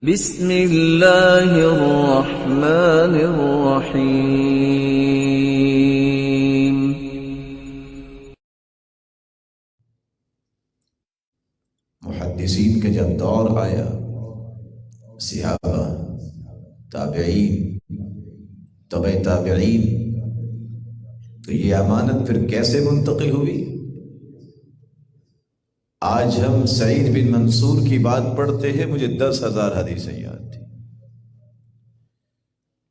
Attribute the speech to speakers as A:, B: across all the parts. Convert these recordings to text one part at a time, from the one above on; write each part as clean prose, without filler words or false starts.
A: بسم اللہ الرحمن الرحیم۔
B: محدثین کا جب دور آیا، صحابہ، تابعین، تبع تابعین، تو یہ امانت پھر کیسے منتقل ہوئی؟ آج ہم سعید بن منصور کی بات پڑھتے ہیں، مجھے 10,000 حدیثیں یاد تھی۔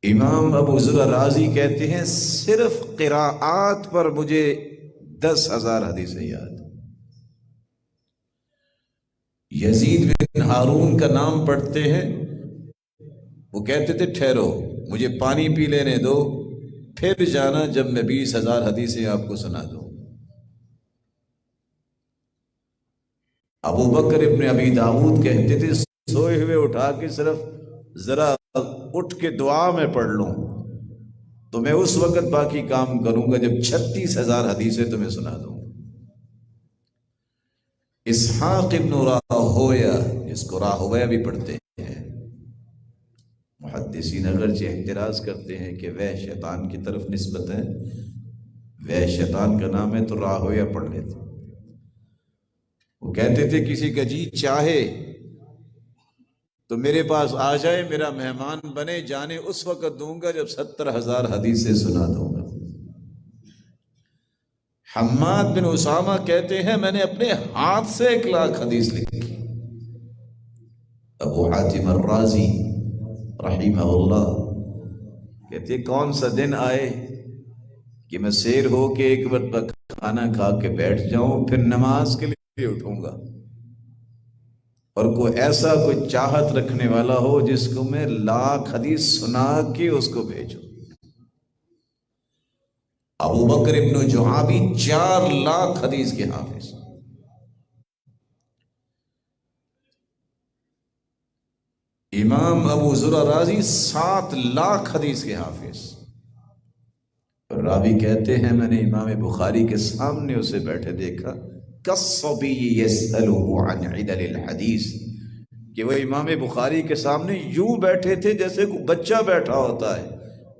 B: امام ابو زرع رازی کہتے ہیں صرف قراءات پر مجھے 10,000 حدیثیں یاد۔ یزید بن ہارون کا نام پڑھتے ہیں، وہ کہتے تھے ٹھہرو مجھے پانی پی لینے دو، پھر جانا جب میں 20,000 حدیثیں آپ کو سنا دوں۔ ابو بکر ابن ابی داؤد کہتے تھے سوئے ہوئے اٹھا کے صرف ذرا اٹھ کے دعا میں پڑھ لوں تو میں اس وقت باقی کام کروں گا جب 36,000 حدیثیں تمہیں سنا دوں۔ اسحاق ابن راہویہ، جس کو راہویہ بھی پڑھتے ہیں، محدثین اگرچہ اعتراض کرتے ہیں کہ وہ شیطان کی طرف نسبت ہے، وہ شیطان کا نام ہے تو راہویہ پڑھ لیتے۔ وہ کہتے تھے کسی کا جی چاہے تو میرے پاس آ جائے، میرا مہمان بنے، جانے اس وقت دوں گا جب 70,000 حدیثیں سنا دوں گا۔ حماد بن اسامہ کہتے ہیں میں نے اپنے ہاتھ سے 1,00,000 حدیث لکھی۔ ابو حاتم الرازی رحمہ اللہ کہتے کون سا دن آئے کہ میں سیر ہو کے ایک وقت کھانا کھا کے بیٹھ جاؤں، پھر نماز کے لیے اٹھوں گا، اور کوئی ایسا کوئی چاہت رکھنے والا ہو جس کو میں 1,00,000 حدیث سنا کے اس کو بھیجوں۔ ابو بکر ابن جعابی 4,00,000 حدیث کے حافظ۔ امام ابو زرع رازی 7,00,000 حدیث کے حافظ۔ راوی کہتے ہیں میں نے امام بخاری کے سامنے اسے بیٹھے دیکھا، کالصبی یسألہ عن علل الحدیث، کہ وہ امام بخاری کے سامنے یوں بیٹھے تھے جیسے کوئی بچہ بیٹھا ہوتا ہے۔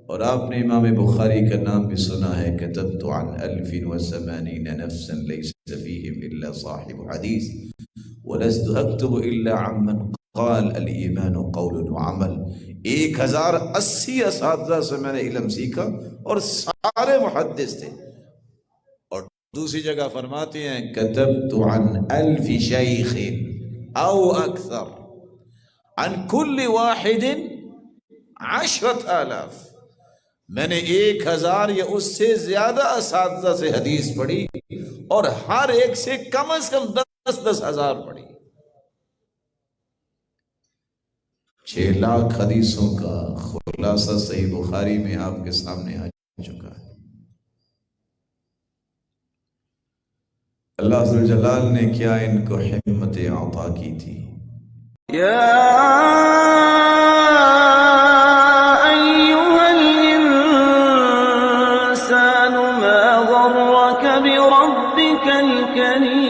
B: اور آپ نے امام بخاری کا نام بھی سنا ہے، کتبت عن 1080 نفسا لیس فیہم الا صاحب حدیث ولست اکتب الا عمن قال الایمان قول وعمل۔ 1,080 اساتذہ سے میں نے علم سیکھا اور سارے محدث تھے۔ اور دوسری جگہ فرماتے ہیں کتبت عن 1000 شیخ او اکثر عن کل واحد 10,000۔ میں نے 1,000 یا اس سے زیادہ اساتذہ سے حدیث پڑھی اور ہر ایک سے کم 10,000 پڑھی۔ 6,00,000 حدیثوں کا خلاصہ صحیح بخاری میں آپ کے سامنے آ چکا ہے۔ اللہ ذو جلال نے کیا ان کو ہمت عطا کی تھی۔
A: یا ایھا الانسان ما غرک بربک الکریم۔